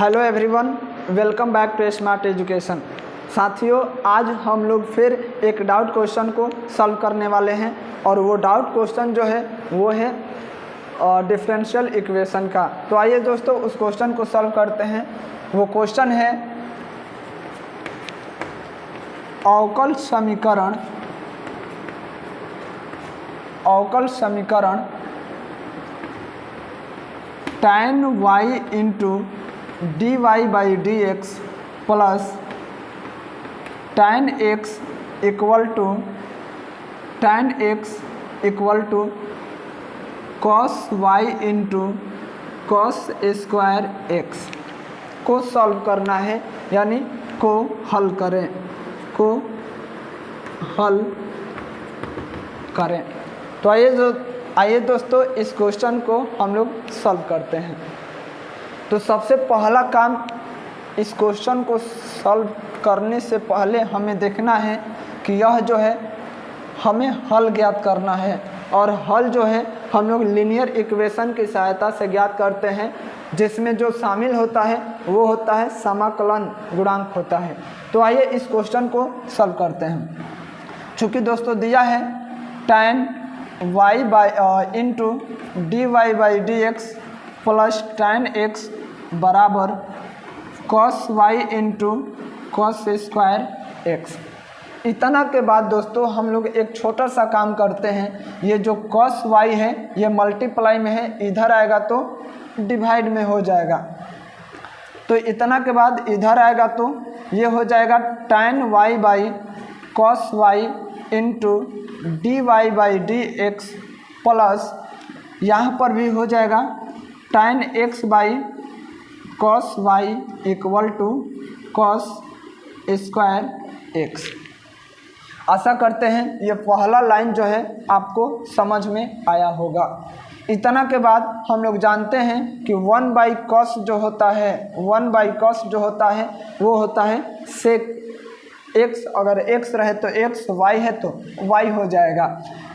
Hello everyone, welcome back to smart education. साथियों, आज हम लोग फिर एक डाउट क्वेश्चन को सॉल्व करने वाले हैं और वो डाउट क्वेश्चन जो है वो है डिफरेंशियल इक्वेशन का। तो आइए दोस्तों उस क्वेश्चन को सॉल्व करते हैं। वो क्वेश्चन है अवकल समीकरण tan y into dy by D X plus tan x equal to cos y into cos square x को सॉल्व करना है, यानी को हल करें। तो आइए दोस्तों इस क्वेश्चन को हम लोग सॉल्व करते हैं। तो सबसे पहला काम, इस क्वेश्चन को सॉल्व करने से पहले हमें देखना है कि यह जो है हमें हल ज्ञात करना है, और हल जो है हम लोग लीनियर इक्वेशन की सहायता से ज्ञात करते हैं, जिसमें जो शामिल होता है वो होता है समाकलन गुणांक होता है। तो आइए इस क्वेश्चन को सॉल्व करते हैं। चूँकि दोस्तों दिया है tan y by into D Y by D X plus tan x बराबर cos y into cos square x। इतना के बाद दोस्तों हम लोग एक छोटा सा काम करते हैं। ये जो cos y है ये मल्टीप्लाई में है, इधर आएगा तो डिवाइड में हो जाएगा। तो इतना के बाद इधर आएगा तो ये हो जाएगा tan y by cos y into D Y by D X plus यहाँ पर भी हो जाएगा tan x by cos y equal to cos square x। आशा करते हैं ये पहला लाइन जो है आपको समझ में आया होगा। इतना के बाद हम लोग जानते हैं कि 1 बाई कॉस जो होता है वो होता है सेक x। अगर x रहे तो x, y है तो y हो जाएगा।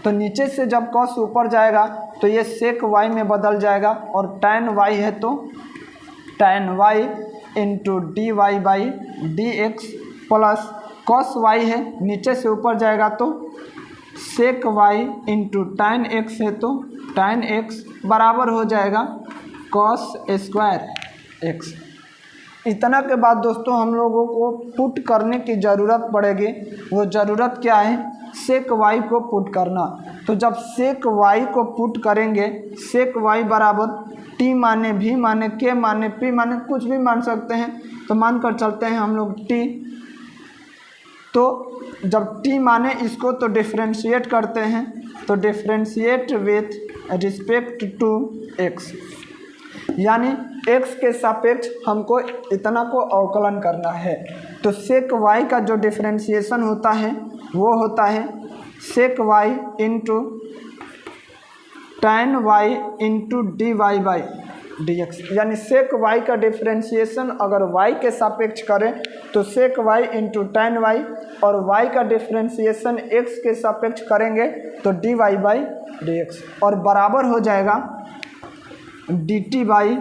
तो नीचे से जब कॉस ऊपर जाएगा तो ये सेक y में बदल जाएगा, और tan y है तो tan y into D Y by D X plus cos y है, नीचे से ऊपर जाएगा तो sec y into tan x है तो tan x बराबर हो जाएगा cos स्क्वायर x। इतना के बाद दोस्तों हम लोगों को पुट करने की ज़रूरत पड़ेगी। वो ज़रूरत क्या है? सेक y को पुट करना। तो जब सेक y को पुट करेंगे, सेक y बराबर t माने v माने k माने p माने कुछ भी मान सकते हैं, तो मान कर चलते हैं हम लोग t। तो जब t माने इसको तो डिफ्रेंशिएट करते हैं, तो differentiate with respect to x, यानी x के सापेक्ष हमको इतना को अवकलन करना है। तो सेक y का जो डिफ्रेंशिएशन होता है वो होता है sec y into tan y into D Y by D X. यानी सेक y का डिफ्रेंशिएशन अगर y के सापेक्ष करें तो sec y into tan y, और y का डिफ्रेंशिएशन x के सापेक्ष करेंगे तो D Y by D X, और बराबर हो जाएगा D T by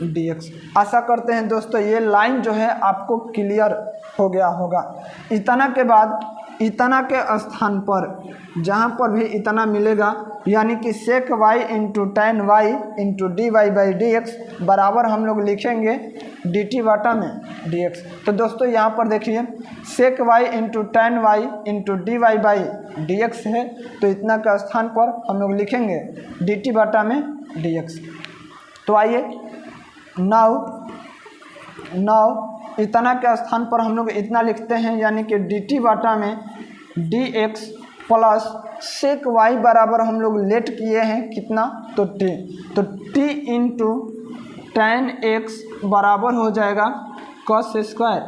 D X. आशा करते हैं दोस्तों ये लाइन जो है आपको क्लियर हो गया होगा। इतना के बाद इतना के स्थान पर जहाँ पर भी इतना मिलेगा, यानी कि sec y into tan y into D Y by D X बराबर हम लोग लिखेंगे डी टी बटा में डी एक्स। तो दोस्तों यहाँ पर देखिए sec y into tan y into D Y by D X है, तो इतना के स्थान पर हम लोग लिखेंगे डी टी बटा में डी एक्स। तो आइए नाउ इतना के स्थान पर हम लोग इतना लिखते हैं, यानी कि डी टी बाटा में D X plus sec Y बराबर हम लोग लेट किए हैं कितना, तो टी। तो टी इंटू tan एक्स बराबर हो जाएगा cos स्क्वायर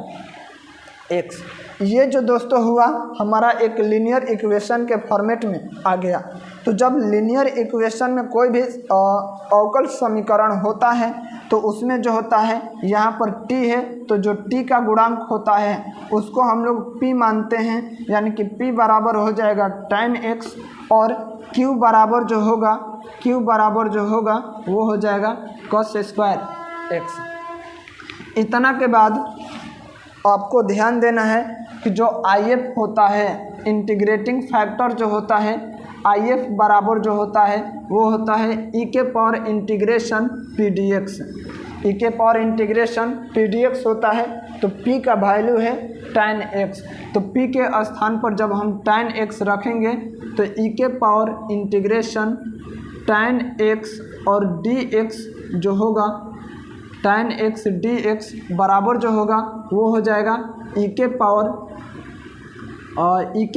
एक्स। ये जो दोस्तों हुआ हमारा एक लीनियर इक्वेशन के फॉर्मेट में आ गया। तो जब लीनियर इक्वेशन में कोई भी अवकल समीकरण होता है तो उसमें जो होता है यहाँ पर t है, तो जो t का गुणांक होता है उसको हम लोग p मानते हैं, यानी कि p बराबर हो जाएगा tan x, और q बराबर जो होगा वो हो जाएगा cos स्क्वायर x। इतना के बाद आपको ध्यान देना है कि जो IF होता है, इंटीग्रेटिंग फैक्टर जो होता है, IF बराबर जो होता है वो होता है e के पावर इंटीग्रेशन PDX। e के पावर इंटीग्रेशन PDX होता है तो p का वैल्यू है tan x। तो p के स्थान पर जब हम tan x रखेंगे तो e के पावर इंटीग्रेशन tan x और dx जो होगा, tan x dx बराबर जो होगा वो हो जाएगा e के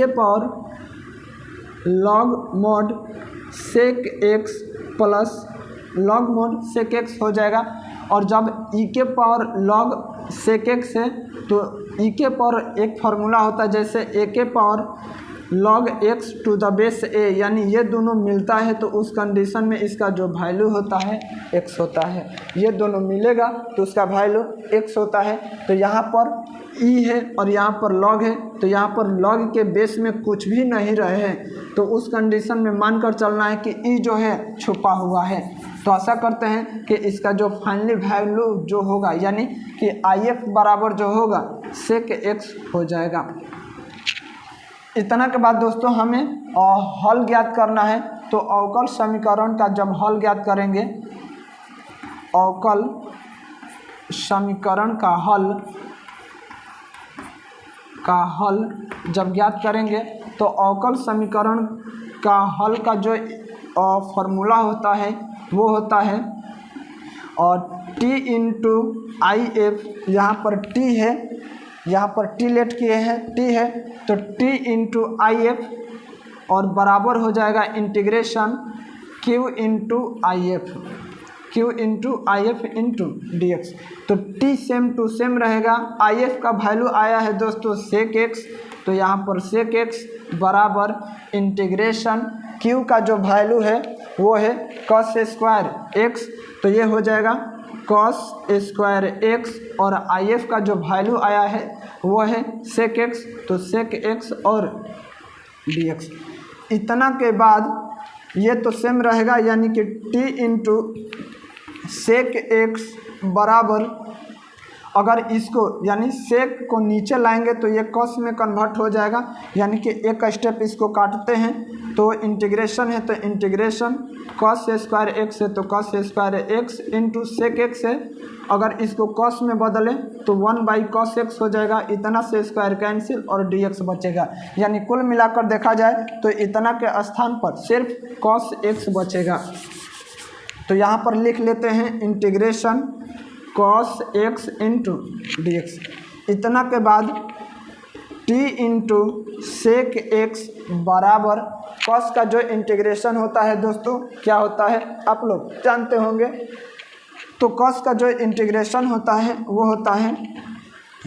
power log mod sec x plus log mod sec x हो जाएगा। और जब e के पावर log sec x है तो e के पावर एक फार्मूला होता है, जैसे a के power log x to the base a, यानी ये दोनों मिलता है तो उस कंडीशन में इसका जो वैल्यू होता है x होता है। ये दोनों मिलेगा तो उसका वैल्यू x होता है। तो यहाँ पर e है और यहाँ पर log है, तो यहाँ पर log के बेस में कुछ भी नहीं रहे हैं तो उस कंडीशन में मानकर चलना है कि e जो है छुपा हुआ है। तो आशा करते हैं कि इसका जो फाइनली वैल्यू जो होगा यानी कि IF बराबर जो होगा sec x हो जाएगा। इतना के बाद दोस्तों हमें हल ज्ञात करना है। तो अवकल समीकरण का जब हल ज्ञात करेंगे, अवकल समीकरण का हल जब ज्ञात करेंगे तो अवकल समीकरण का हल का जो फॉर्मूला होता है वो होता है और t इंटू IF, यहाँ पर t है, यहाँ पर t लेट किए हैं, t है तो t इंटू IF और बराबर हो जाएगा integration q into IF into dx। तो t सेम टू सेम रहेगा। IF का वैल्यू आया है दोस्तों sec x, तो यहाँ पर sec x बराबर इंटीग्रेशन q का जो वैल्यू है वो है cos स्क्वायर x, तो ये हो जाएगा cos स्क्वायर x और IF का जो वैल्यू आया है वो है sec x, तो sec x और dx। इतना के बाद ये तो सेम रहेगा यानी कि t इंटू sec x बराबर, अगर इसको यानी sec को नीचे लाएंगे तो ये cos में कन्वर्ट हो जाएगा, यानी कि एक स्टेप इसको काटते हैं तो इंटीग्रेशन है तो इंटीग्रेशन cos स्क्वायर x है तो cos square x into sec x है। अगर इसको cos में बदलें तो 1/cos x हो जाएगा, इतना से स्क्वायर कैंसिल और dx बचेगा। यानी कुल मिलाकर देखा जाए तो इतना के स्थान पर सिर्फ cos x बचेगा। तो यहाँ पर लिख लेते हैं integration cos x into dx। इतना के बाद t इंटू sec x बराबर cos का जो इंटीग्रेशन होता है दोस्तों क्या होता है आप लोग जानते होंगे। तो cos का जो इंटीग्रेशन होता है वो होता है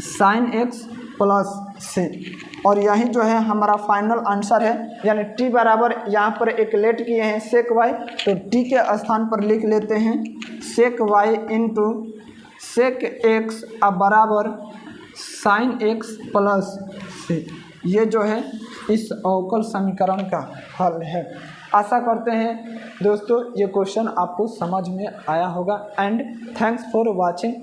sin x प्लस c, और यही जो है हमारा फाइनल आंसर है। यानी t बराबर यहाँ पर एक लेट किए हैं sec y, तो t के स्थान पर लिख लेते हैं sec y into sec x अब बराबर sin x प्लस c। ये जो है इस अवकल समीकरण का हल है। आशा करते हैं दोस्तों ये क्वेश्चन आपको समझ में आया होगा एंड थैंक्स फॉर वाचिंग।